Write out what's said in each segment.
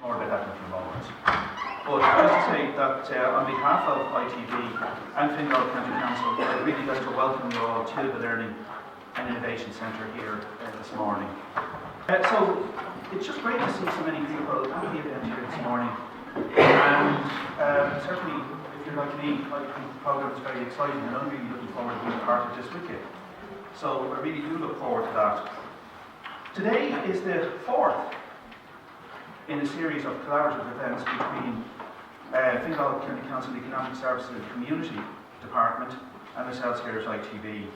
more about that in a few moments. But just to say that on behalf of ITB and Fingal County Council, I'd really like to welcome you all to the Learning and Innovation Centre here this morning. So it's just great to see so many people at the event here this morning. And certainly, if you're like me, I think the programme is very exciting and I'm really looking forward to being part of this with you. So I really do look forward to that. Today is the fourth in a series of collaborative events between Fingal County Council Economic Services and Community Department and ourselves here at ITB.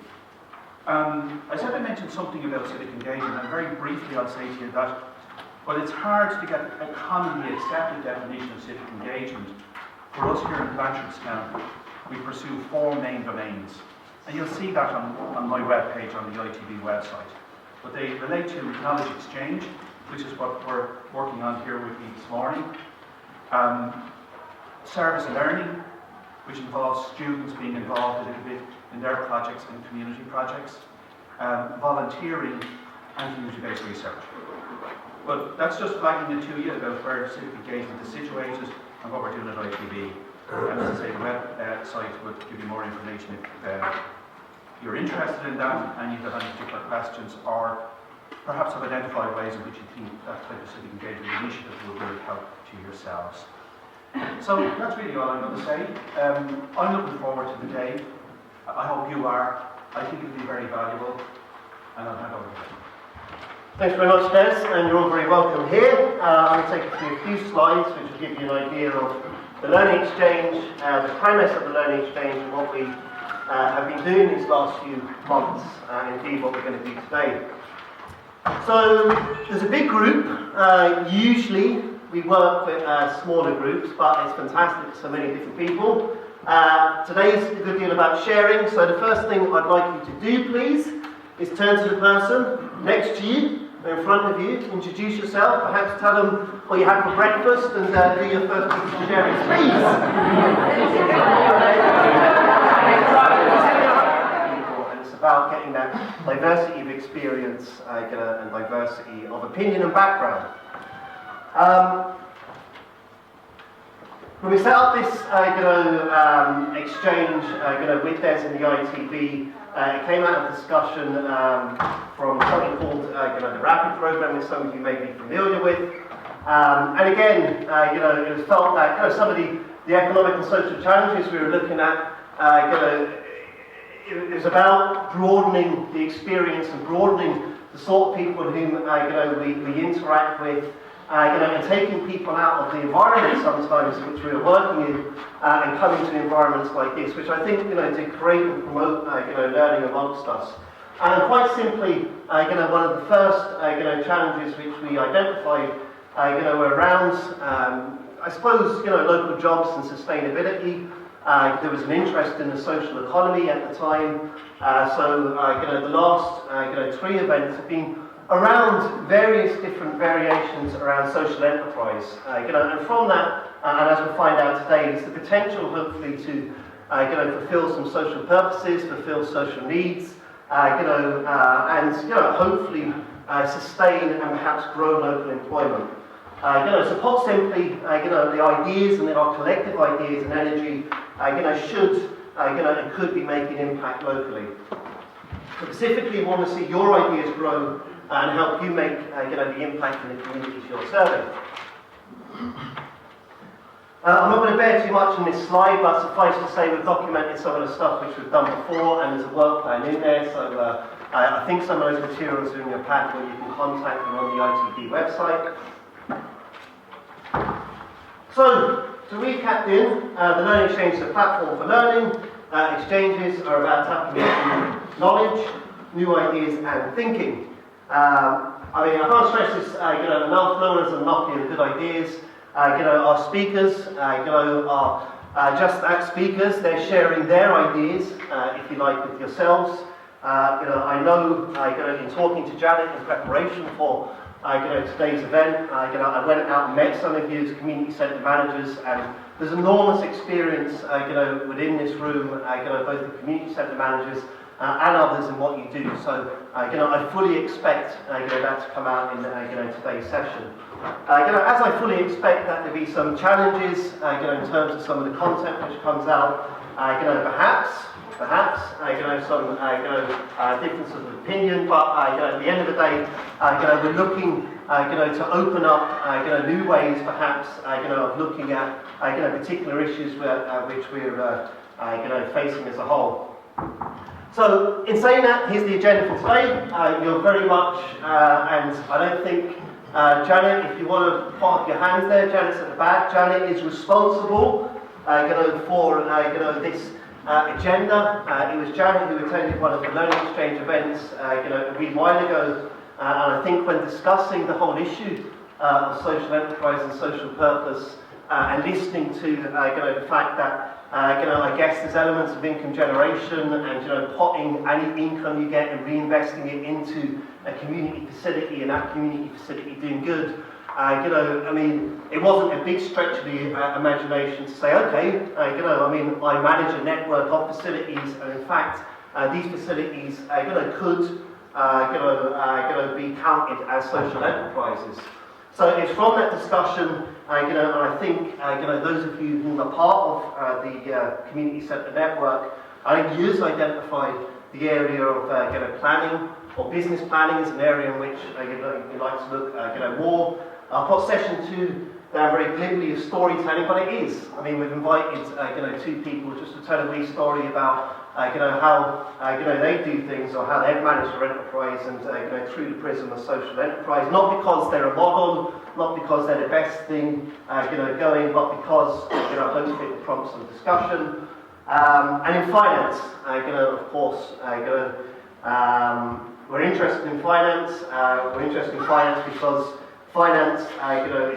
I said I mentioned something about civic engagement, and very briefly I'll say to you that while it's hard to get a commonly accepted definition of civic engagement, for us here in Blanchardstown, we pursue four main domains. And you'll see that on my webpage on the ITB website. But they relate to knowledge exchange, which is what we're working on here with you this morning. Service learning, which involves students being involved a little bit in their projects and community projects. Volunteering and community-based research. But that's just flagging it to you about where civic engagement is situated and what we're doing at ITB. And as I say, the website would give you more information if you're interested in that and you have any particular questions, or perhaps have identified ways in which you think that type of civic engagement initiative will really help to yourselves. So that's really all I'm going to say. I'm looking forward to the day. I hope you are. I think it'll be very valuable, and I'll hand over to you. Thanks very much, Des, and you're all very welcome here. I'm going to take you through a few slides which will give you an idea of the Learning Exchange, the premise of the Learning Exchange, and what we have been doing these last few months, and indeed what we're going to do today. So, there's a big group. Usually we work with smaller groups, but it's fantastic for so many different people. Today's a good deal about sharing, so the first thing I'd like you to do, please, is turn to the person next to you, in front of you, introduce yourself, perhaps tell them what you had for breakfast, and do your first piece of sharing, please. And it's about getting that diversity of experience and diversity of opinion and background. When we set up this exchange with Des in the ITB, it came out of discussion from something called the RAPID program, which some of you may be familiar with. And again, it was felt that some of the economic and social challenges we were looking at, it was about broadening the experience and broadening the sort of people whom we interact with. And taking people out of the environment sometimes in which we are working in and coming to environments like this, which I think to create and promote learning amongst us. And quite simply, one of the first challenges which we identified were around I suppose local jobs and sustainability. There was an interest in the social economy at the time. So the last three events have been around various different variations around social enterprise, and from that, and as we'll find out today, there's the potential, hopefully, to fulfil some social purposes, fulfil social needs, and hopefully sustain and perhaps grow local employment. So put simply, the ideas and our collective ideas and energy, should and could be making impact locally. Specifically, we want to see your ideas grow and help you make the impact in the communities you're serving. I'm not going to bear too much on this slide, but suffice to say we've documented some of the stuff which we've done before, and there's a work plan in there, so I think some of those materials are in your pack, or you can contact them on the ITB website. So, to recap then, the Learning Exchange is a platform for learning. Exchanges are about tapping into knowledge, new ideas and thinking. I can't stress this enough. No one has a monopoly of good ideas. Our speakers are just that, speakers. They're sharing their ideas, if you like, with yourselves. I know, in talking to Janet in preparation for today's event, I went out and met some of you as community centre managers, and there's enormous experience within this room, both the community centre managers and others in what you do. So I fully expect that to come out in today's session. As I fully expect that there be some challenges in terms of some of the content which comes out, perhaps some differences of opinion, but at the end of the day, we're looking to open up new ways perhaps of looking at particular issues which we're facing as a whole. So, in saying that, here's the agenda for today. You're very much, and I don't think, Janet, if you want to put up your hands there, Janet's at the back. Janet is responsible, for, this agenda. It was Janet who attended one of the Learning Exchange events, a wee while ago, and I think when discussing the whole issue of social enterprise and social purpose, and listening to, the fact that I guess there's elements of income generation and, potting any income you get and reinvesting it into a community facility and that community facility doing good. I mean, it wasn't a big stretch of the imagination to say, okay, I manage a network of facilities, and in fact, these facilities, could, be counted as social enterprises. So it's from that discussion, and I think, those of you who are part of the Community Centre Network, I think you identified the area of planning or business planning as an area in which you'd like to look more. I'll put session 2 down very glibly as storytelling, but it is. I mean, we've invited 2 people just to tell a wee story about how they do things or how they've managed their enterprise and through the prism of social enterprise. Not because they're a model, not because they're the best thing going, but because hopefully it prompts some discussion. And in finance, of course, we're interested in finance. We're interested in finance because finance,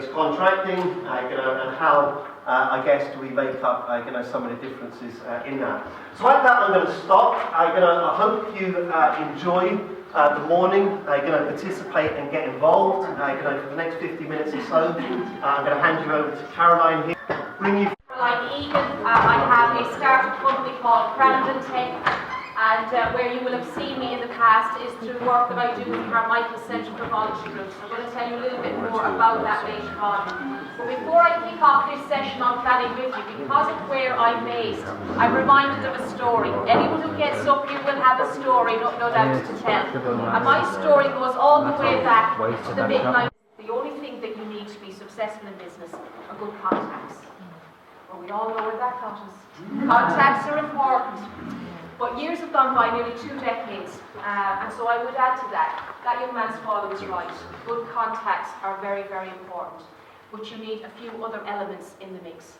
is contracting, and how, I guess, do we make up, some of the differences in that. So at that, I'm going to stop. I hope you enjoy the morning, participate and get involved. For the next 50 minutes or so, I'm going to hand you over to Caroline here. Caroline Egan. I have a startup company called Crandon Tech. And where you will have seen me in the past is through work that I do with Carmichael Centre for Voluntary Groups. I'm going to tell you a little bit more about that later on. But before I kick off this session on planning with you, because of where I'm based, I'm reminded of a story. Anyone who gets up here will have a story, no doubt, to tell. And my story goes all the way back to the mid-90s. The only thing that you need to be successful in business are good contacts. Well, we all know where that got us. Contacts are important. But years have gone by, nearly 2 decades, and so I would add to that young man's father was right. Good contacts are very, very important, but you need a few other elements in the mix.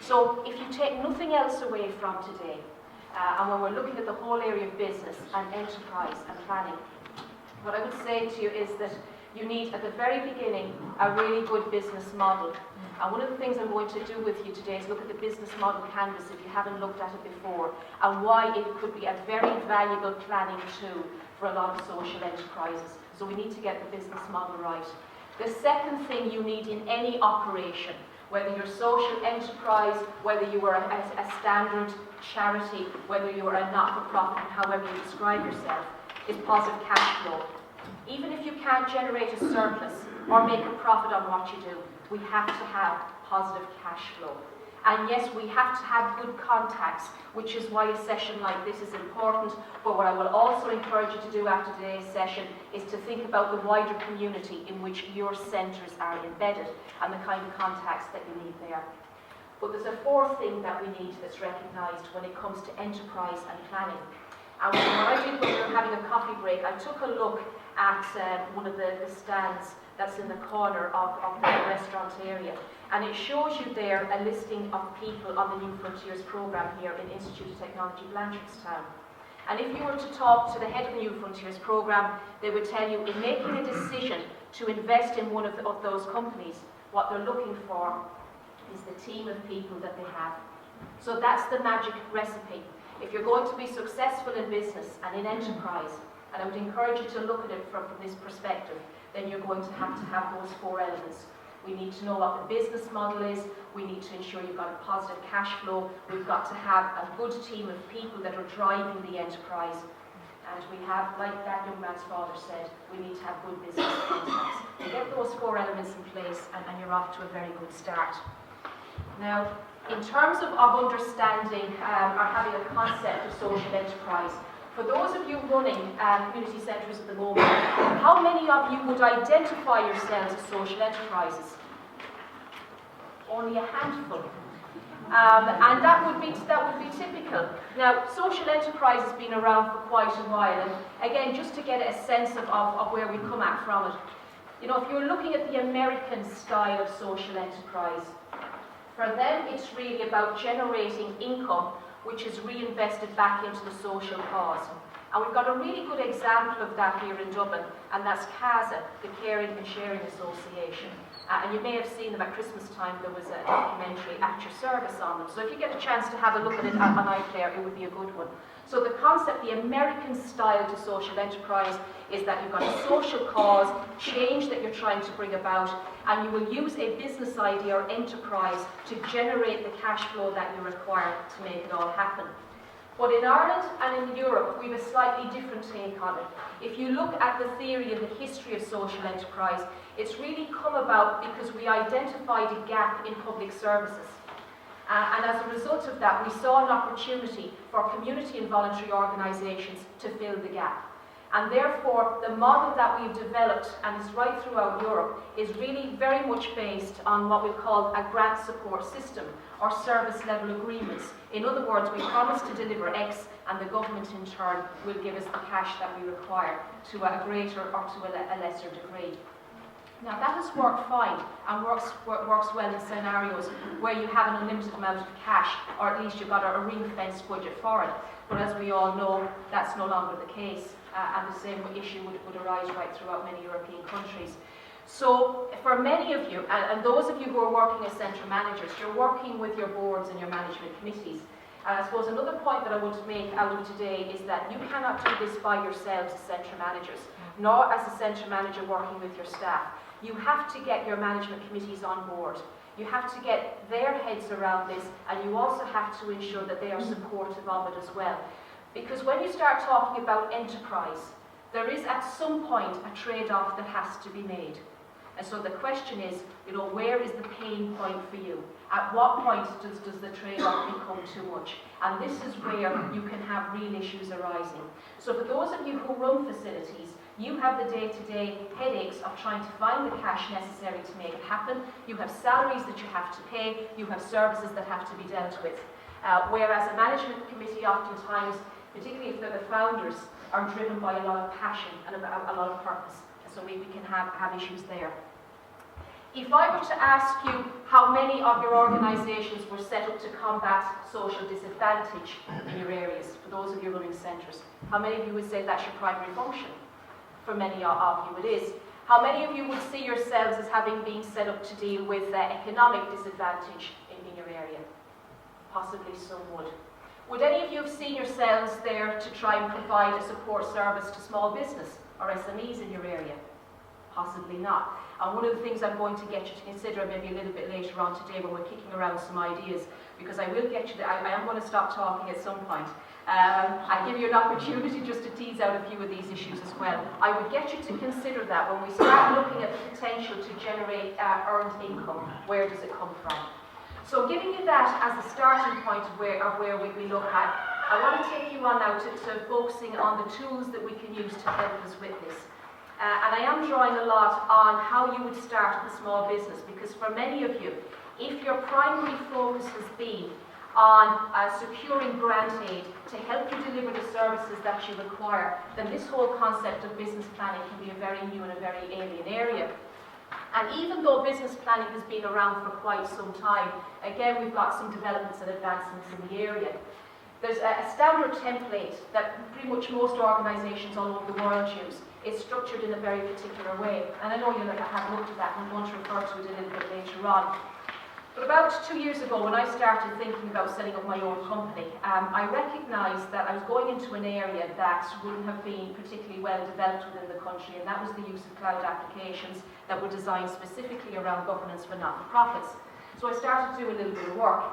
So if you take nothing else away from today, and when we're looking at the whole area of business and enterprise and planning, what I would say to you is that you need, at the very beginning, a really good business model. And one of the things I'm going to do with you today is look at the business model canvas if you haven't looked at it before, and why it could be a very valuable planning tool for a lot of social enterprises. So we need to get the business model right. The second thing you need in any operation, whether you're social enterprise, whether you are a standard charity, whether you are a not-for-profit, however you describe yourself, is positive cash flow. Even if you can't generate a surplus or make a profit on what you do, we have to have positive cash flow. And yes, we have to have good contacts, which is why a session like this is important. But what I will also encourage you to do after today's session is to think about the wider community in which your centres are embedded and the kind of contacts that you need there. But there's a fourth thing that we need that's recognised when it comes to enterprise and planning. And what I did when we were having a coffee break, I took a look at one of the stands that's in the corner of the restaurant area. And it shows you there a listing of people on the New Frontiers programme here in Institute of Technology, Blanchardstown. And if you were to talk to the head of the New Frontiers programme, they would tell you in making a decision to invest in one of those companies, what they're looking for is the team of people that they have. So that's the magic recipe. If you're going to be successful in business and in enterprise, and I would encourage you to look at it from this perspective, then you're going to have those 4 elements. We need to know what the business model is, we need to ensure you've got a positive cash flow, we've got to have a good team of people that are driving the enterprise, And we have, like that young man's father said, we need to have good business contacts. You get those 4 elements in place and you're off to a very good start. Now, in terms of understanding or having a concept of social enterprise, for those of you running community centres at the moment, how many of you would identify yourselves as social enterprises? Only a handful. And that would be typical. Now, social enterprise has been around for quite a while, and again, just to get a sense of where we come at from it. You know, if you're looking at the American style of social enterprise, for them it's really about generating income which is reinvested back into the social cause. And we've got a really good example of that here in Dublin, and that's CASA, the Caring and Sharing Association. And you may have seen them at Christmas time. There was a documentary at your service on them. So if you get a chance to have a look at it on iPlayer, it would be a good one. So the concept, the American style to social enterprise, is that you've got a social cause, change that you're trying to bring about, and you will use a business idea or enterprise to generate the cash flow that you require to make it all happen. But in Ireland and in Europe, we have a slightly different take on it. If you look at the theory and the history of social enterprise, it's really come about because we identified a gap in public services. And as a result of that, we saw an opportunity for community and voluntary organisations to fill the gap. And therefore, the model that we've developed, and is right throughout Europe, is really very much based on what we call a grant support system, or service level agreements. In other words, we promise to deliver X, and the government in turn will give us the cash that we require to a greater or to a lesser degree. Now that has worked fine and works well in scenarios where you have an unlimited amount of cash, or at least you've got a ring-fenced budget for it. But as we all know, that's no longer the case, and the same issue would arise right throughout many European countries. So for many of you, and those of you who are working as centre managers, you're working with your boards and your management committees. And I suppose another point that I want to make out of today is that you cannot do this by yourselves as centre managers, nor as a centre manager working with your staff. You have to get your management committees on board. You have to get their heads around this, and you also have to ensure that they are supportive of it as well. Because when you start talking about enterprise, there is at some point a trade-off that has to be made. And so the question is, you know, where is the pain point for you? At what point does the trade-off become too much? And this is where you can have real issues arising. So for those of you who run facilities, you have the day-to-day headaches of trying to find the cash necessary to make it happen. You have salaries that you have to pay. You have services that have to be dealt with. Whereas a management committee oftentimes, particularly if they're the founders, are driven by a lot of passion and a lot of purpose. So we can have issues there. If I were to ask you how many of your organisations were set up to combat social disadvantage in your areas, for those of you running centres, how many of you would say that's your primary function? For many of you it is. How many of you would see yourselves as having been set up to deal with economic disadvantage in your area? Possibly some would. Would any of you have seen yourselves there to try and provide a support service to small business or SMEs in your area? Possibly not. And one of the things I'm going to get you to consider maybe a little bit later on today when we're kicking around some ideas, because I will get you to, I am going to stop talking at some point. I'll give you an opportunity just to tease out a few of these issues as well. I would get you to consider that when we start looking at the potential to generate earned income, where does it come from? So giving you that as a starting point of where we look at, I want to take you on now to focusing on the tools that we can use to help us with this. And I am drawing a lot on how you would start with a small business, because for many of you, if your primary focus has been on securing grant aid to help you deliver the services that you require, then this whole concept of business planning can be a very new and a very alien area. And even though business planning has been around for quite some time, again we've got some developments and advancements in the area. There's a standard template that pretty much most organisations all over the world use. It's structured in a very particular way. And I know you'll have looked at that and I'm going to refer to it a little bit later on. But about 2 years ago, when I started thinking about setting up my own company, I recognised that I was going into an area that wouldn't have been particularly well developed within the country, and that was the use of cloud applications that were designed specifically around governance for not-for-profits. So I started to do a little bit of work.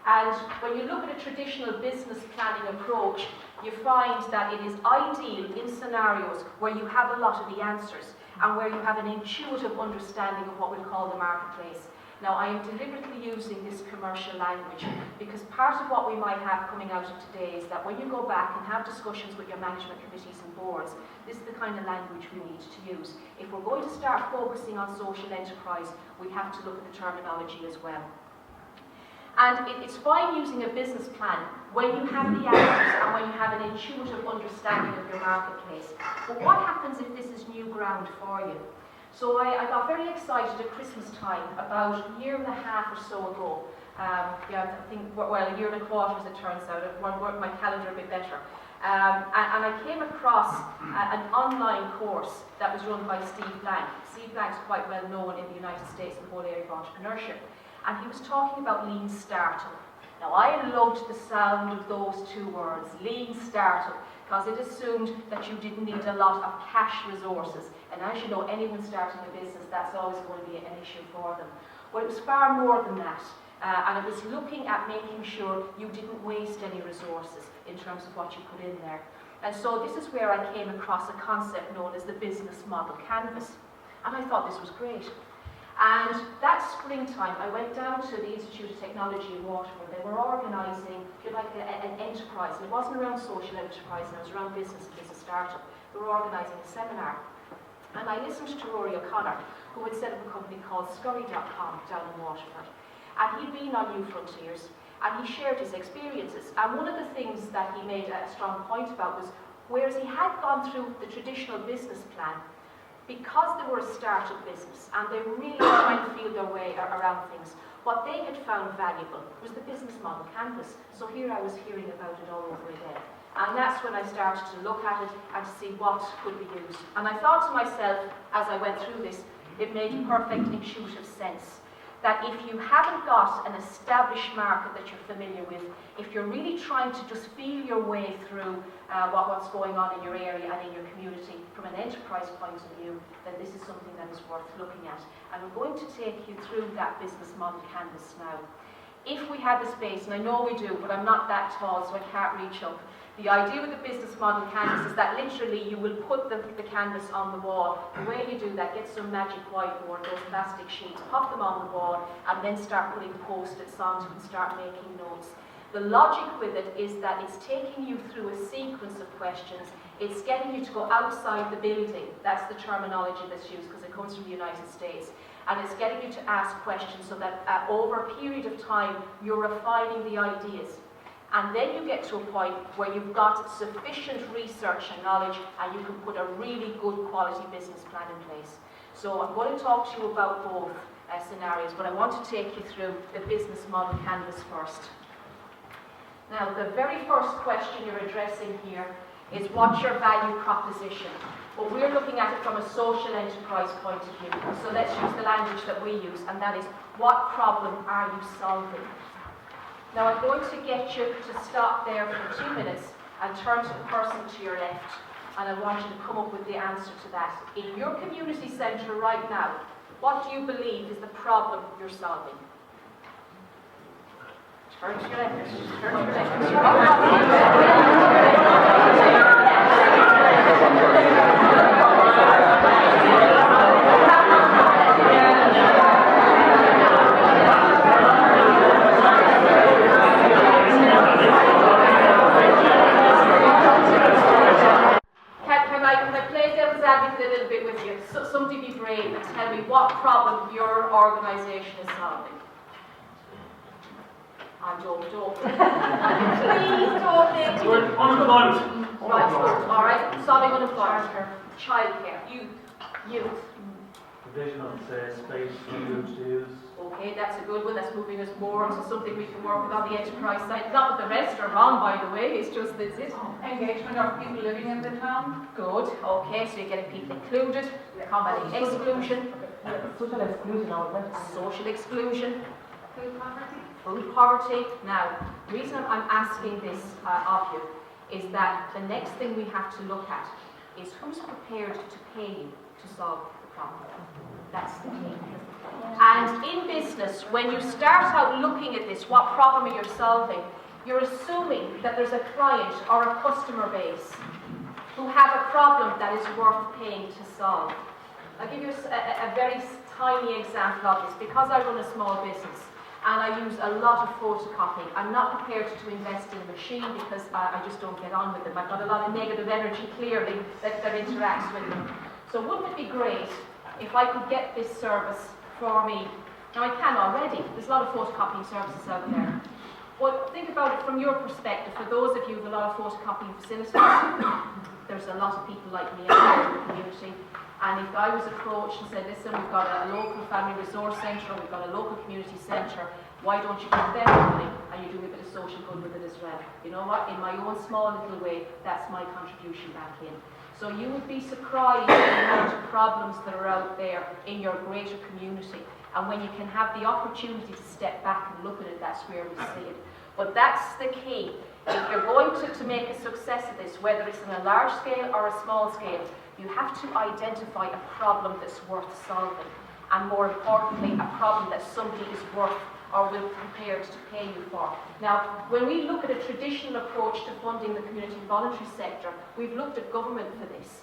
And when you look at a traditional business planning approach, you find that it is ideal in scenarios where you have a lot of the answers and where you have an intuitive understanding of what we call the marketplace. Now, I am deliberately using this commercial language because part of what we might have coming out of today is that when you go back and have discussions with your management committees and boards, this is the kind of language we need to use. If we're going to start focusing on social enterprise, we have to look at the terminology as well. And it's fine using a business plan when you have the answers and when you have an intuitive understanding of your marketplace. But what happens if this is new ground for you? So I got very excited at Christmas time, about a year and a half or so ago. I think, well, a year and a quarter as it turns out. I've worked my calendar a bit better. And I came across an online course that was run by Steve Blank. Steve Blank's quite well known in the United States in the whole area of entrepreneurship. And he was talking about lean startup. Now, I loved the sound of those two words, lean startup, because it assumed that you didn't need a lot of cash resources. And as you know, anyone starting a business, that's always going to be an issue for them. Well, it was far more than that. And it was looking at making sure you didn't waste any resources in terms of what you put in there. And so this is where I came across a concept known as the business model canvas. And I thought this was great. And that springtime, I went down to the Institute of Technology in Waterford. They were organising, if you like, an enterprise. And it wasn't around social enterprise, and it was around business and business startup. They were organising a seminar. And I listened to Rory O'Connor, who had set up a company called Scurry.com down in Waterford. And he'd been on New Frontiers, and he shared his experiences. And one of the things that he made a strong point about was, whereas he had gone through the traditional business plan, because they were a startup business and they were really trying to feel their way around things, what they had found valuable was the business model canvas. So here I was hearing about it all over again. And that's when I started to look at it and to see what could be used. And I thought to myself, as I went through this, it made perfect intuitive sense that if you haven't got an established market that you're familiar with, if you're really trying to just feel your way through what's going on in your area and in your community from an enterprise point of view, then this is something that is worth looking at. And I'm going to take you through that business model canvas now. If we had the space, and I know we do, but I'm not that tall, so I can't reach up. The idea with the business model canvas is that literally you will put the canvas on the wall. The way you do that, get some magic whiteboard, those plastic sheets, pop them on the wall, and then start putting post-its onto and start making notes. The logic with it is that it's taking you through a sequence of questions. It's getting you to go outside the building. That's the terminology that's used because it comes from the United States. And it's getting you to ask questions so that over a period of time, you're refining the ideas. And then you get to a point where you've got sufficient research and knowledge and you can put a really good quality business plan in place. So I'm going to talk to you about both scenarios, but I want to take you through the business model canvas first. Now, the very first question you're addressing here is what's your value proposition? But we're looking at it from a social enterprise point of view. So let's use the language that we use, and that is, what problem are you solving? Now, I'm going to get you to stop there for 2 minutes and turn to the person to your left, and I want you to come up with the answer to that. In your community centre right now, what do you believe is the problem you're solving? Turn to your left. Turn to your left. Can I play devil's advocate a little bit with you? So, somebody be brave and tell me what problem your organisation is solving. I'm joking. Please don't make me. Unemployment. Right, alright. Solving unemployment. Childcare. Youth. Provision of space for youth to use. Okay, that's a good one. That's moving us more into something we can work with on the enterprise side. Not that the rest are wrong, by the way. It's just this it. Engagement of people living in the town. Good. Okay, so you're getting people included, combating exclusion. Social exclusion, Social exclusion. Food poverty. Food poverty. Now, the reason I'm asking this of you is that the next thing we have to look at is who's prepared to pay you to solve the problem. That's the key. And in business, when you start out looking at this, what problem are you solving, you're assuming that there's a client or a customer base who have a problem that is worth paying to solve. I'll give you a very tiny example of this. Because I run a small business and I use a lot of photocopying, I'm not prepared to invest in a machine because I just don't get on with them. I've got a lot of negative energy, clearly, that interacts with them. So wouldn't it be great if I could get this service for me? Now I can already. There's a lot of photocopying services out there. But think about it from your perspective. For those of you with a lot of photocopying facilities, there's a lot of people like me out there in the community. And if I was approached and said, listen, we've got a local family resource centre, we've got a local community centre, why don't you give them money and you do a bit of social good with it as well? You know what? In my own small little way, that's my contribution back in. So you would be surprised at the amount of problems that are out there in your greater community. And when you can have the opportunity to step back and look at it, that's where we see it. But that's the key. If you're going to make a success of this, whether it's on a large scale or a small scale, you have to identify a problem that's worth solving. And more importantly, a problem that somebody is worth or will be prepared to pay you for. Now, when we look at a traditional approach to funding the community voluntary sector, we've looked at government for this.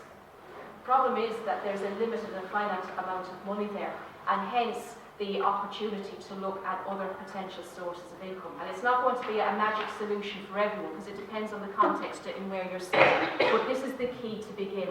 The problem is that there's a limited and finite amount of money there, and hence the opportunity to look at other potential sources of income. And it's not going to be a magic solution for everyone, because it depends on the context in where you're sitting. But this is the key to begin.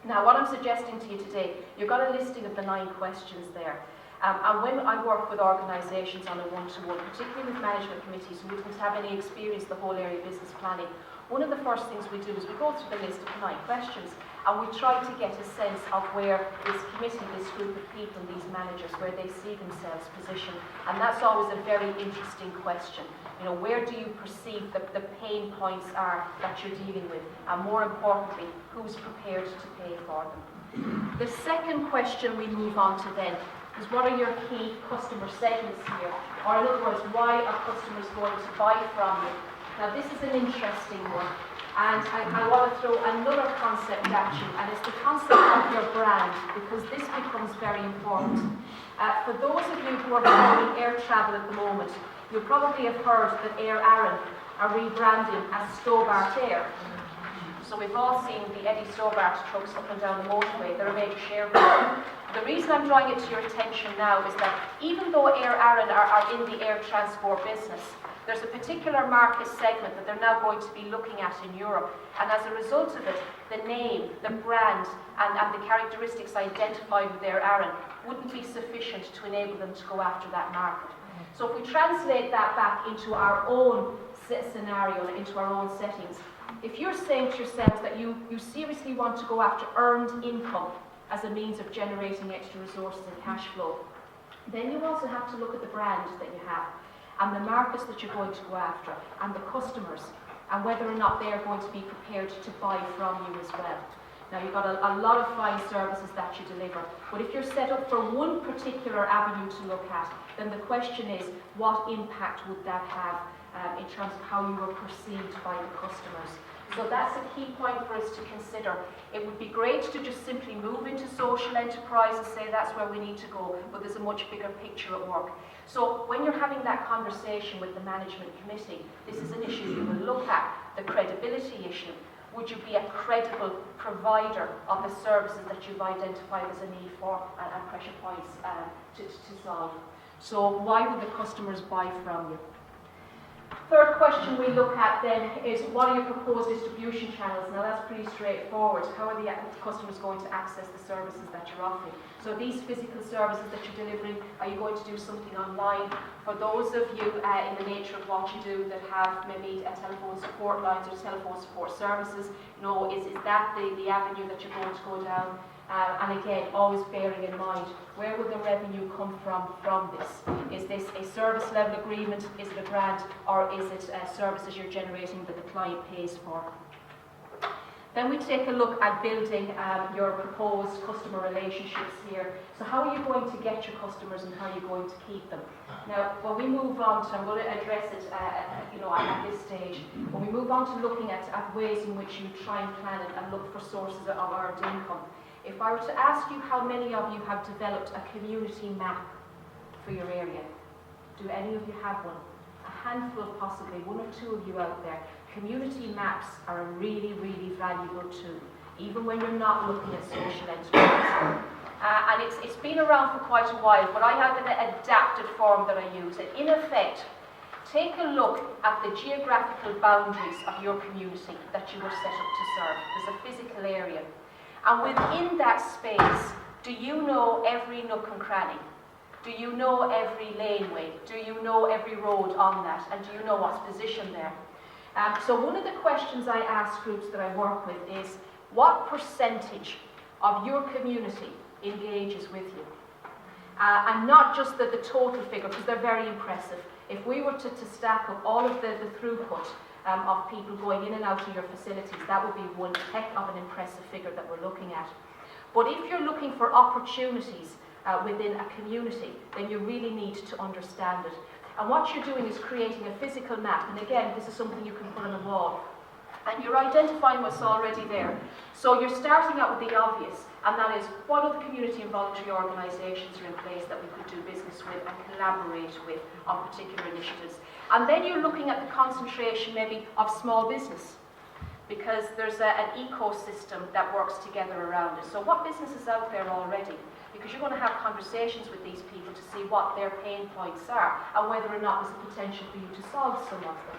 Now, what I'm suggesting to you today, you've got a listing of the 9 questions there. And when I work with organisations on a one-to-one, particularly with management committees who wouldn't have any experience the whole area of business planning, one of the first things we do is we go through the list of 9 questions and we try to get a sense of where this committee, this group of people, these managers, where they see themselves positioned. And that's always a very interesting question. You know, where do you perceive the pain points are that you're dealing with? And more importantly, who's prepared to pay for them? The second question we move on to then is, what are your key customer segments here? Or in other words, why are customers going to buy from you? Now this is an interesting one, and I want to throw another concept at you, and it's the concept of your brand, because this becomes very important. For those of you who are following air travel at the moment, you probably have heard that Air Arran are rebranding as Stobart Air. So we've all seen the Eddie Stobart trucks up and down the motorway. They're a major shareholder. The reason I'm drawing it to your attention now is that even though Air Arran are in the air transport business, there's a particular market segment that they're now going to be looking at in Europe. And as a result of it, the name, the brand, and the characteristics identified with Air Arran wouldn't be sufficient to enable them to go after that market. So if we translate that back into our own scenario, into our own settings, if you're saying to yourselves that you seriously want to go after earned income as a means of generating extra resources and cash flow, then you also have to look at the brand that you have, and the markets that you're going to go after, and the customers, and whether or not they are going to be prepared to buy from you as well. Now, you've got a lot of fine services that you deliver, but if you're set up for one particular avenue to look at, then the question is, what impact would that have in terms of how you are perceived by the customers? So that's a key point for us to consider. It would be great to just simply move into social enterprise and say that's where we need to go, but there's a much bigger picture at work. So when you're having that conversation with the management committee, this is an issue you will look at, the credibility issue. Would you be a credible provider of the services that you've identified as a need for and pressure points to solve? So why would the customers buy from you? Third question we look at then is, what are your proposed distribution channels? Now that's pretty straightforward. How are the customers going to access the services that you're offering? So these physical services that you're delivering, are you going to do something online? For those of you in the nature of what you do that have maybe telephone support lines or telephone support services, you know, is that the avenue that you're going to go down? And again, always bearing in mind, where will the revenue come from this? Is this a service level agreement? Is it a grant? Or is it services you're generating that the client pays for? Then we take a look at building your proposed customer relationships here. So how are you going to get your customers and how are you going to keep them? Now, when we move on to, I'm going to address it at this stage, when we move on to looking at ways in which you try and plan it and look for sources of earned income, if I were to ask you how many of you have developed a community map for your area, do any of you have one? a handful, possibly one or two of you out there, community maps are a really, really valuable tool, even when you're not looking at social enterprise. And it's been around for quite a while, but I have an adapted form that I use. And in effect, take a look at the geographical boundaries of your community that you were set up to serve. There's a physical area. And within that space, do you know every nook and cranny? Do you know every laneway? Do you know every road on that? And do you know what's positioned there? So one of the questions I ask groups that I work with is, what percentage of your community engages with you? And not just the total figure, because they're very impressive. If we were to stack up all of the throughput of people going in and out of your facilities, that would be one heck of an impressive figure that we're looking at. But if you're looking for opportunities within a community, then you really need to understand it. And what you're doing is creating a physical map. And again, this is something you can put on a wall. And you're identifying what's already there. So you're starting out with the obvious, and that is, what other community and voluntary organisations are in place that we could do business with and collaborate with on particular initiatives. And then you're looking at the concentration maybe of small business, because there's an ecosystem that works together around it. So what business is out there already? Because you're going to have conversations with these people to see what their pain points are and whether or not there's a potential for you to solve some of them.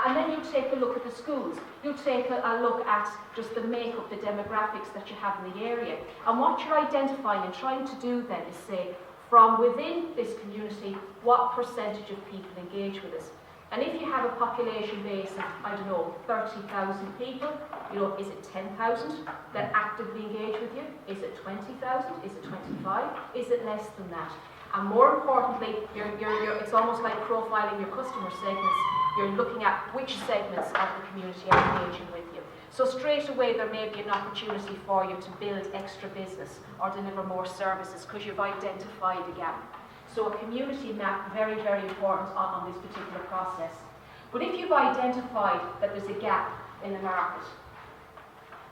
And then you take a look at the schools. You take a look at just the makeup, the demographics that you have in the area. And what you're identifying and trying to do then is say, from within this community, what percentage of people engage with us? And if you have a population base of, I don't know, 30,000 people, you know, is it 10,000 that actively engage with you? Is it 20,000? Is it 25? Is it less than that? And more importantly, it's almost like profiling your customer segments. You're looking at which segments of the community are engaging with you. So straight away there may be an opportunity for you to build extra business or deliver more services because you've identified a gap. So a community map, very, very important on this particular process. But if you've identified that there's a gap in the market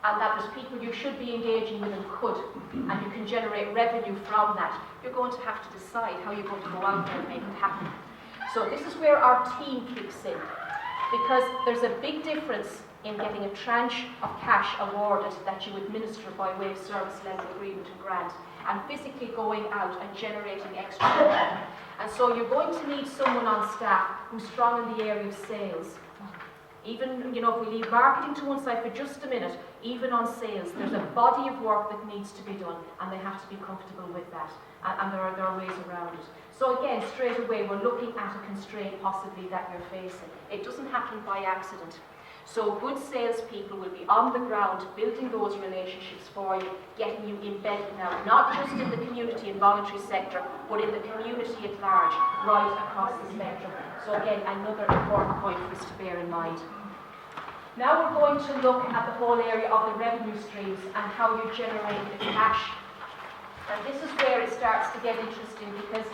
and that there's people you should be engaging with and could, and you can generate revenue from that, you're going to have to decide how you're going to go out there and make it happen. So this is where our team kicks in, because there's a big difference in getting a tranche of cash awarded that you administer by way of service level agreement and grant, and physically going out and generating extra revenue. And so you're going to need someone on staff who's strong in the area of sales. Even, you know, if we leave marketing to one side for just a minute, even on sales, there's a body of work that needs to be done, and they have to be comfortable with that. And there are ways around it. So again, straight away, we're looking at a constraint possibly that you're facing. It doesn't happen by accident. So good salespeople will be on the ground, building those relationships for you, getting you embedded now, not just in the community and voluntary sector, but in the community at large, right across the spectrum. So again, another important point for us to bear in mind. Now we're going to look at the whole area of the revenue streams and how you generate the cash. And this is where it starts to get interesting, because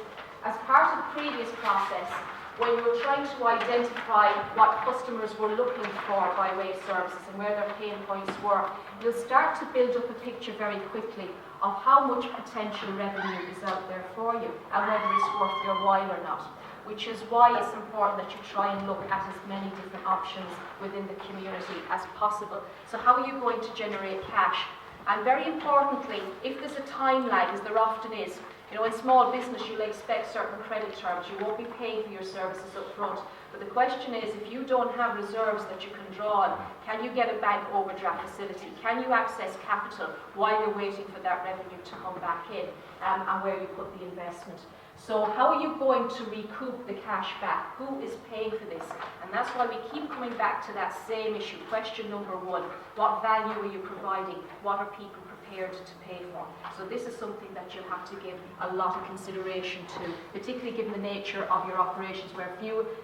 as part of the previous process, when you were trying to identify what customers were looking for by way of services and where their pain points were, you'll start to build up a picture very quickly of how much potential revenue is out there for you and whether it's worth your while or not. Which is why it's important that you try and look at as many different options within the community as possible. So how are you going to generate cash? And very importantly, if there's a time lag, as there often is, you know, in small business you'll expect certain credit terms. You won't be paying for your services up front. But the question is, if you don't have reserves that you can draw on, can you get a bank overdraft facility? Can you access capital while you're waiting for that revenue to come back in, and where you put the investment? So how are you going to recoup the cash back? Who is paying for this? And that's why we keep coming back to that same issue. Question number one, what value are you providing? What are people prepared to pay for? So this is something that you'll have to give a lot of consideration to, particularly given the nature of your operations, where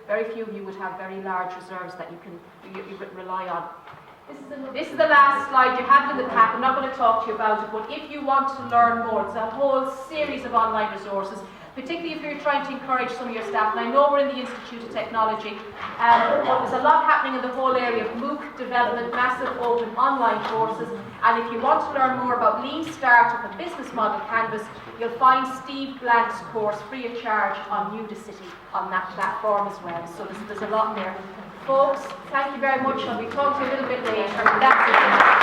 very few of you would have very large reserves that you can rely on. This is the last slide. You have it in the pack. I'm not going to talk to you about it, but if you want to learn more, it's a whole series of online resources. particularly if you're trying to encourage some of your staff. And I know we're in the Institute of Technology, but there's a lot happening in the whole area of MOOC development, massive open online courses. And if you want to learn more about Lean Startup and Business Model Canvas, you'll find Steve Blank's course free of charge on Udacity on that platform as well. So there's a lot there. Folks, thank you very much. I'll be talking to you a little bit later. That's it.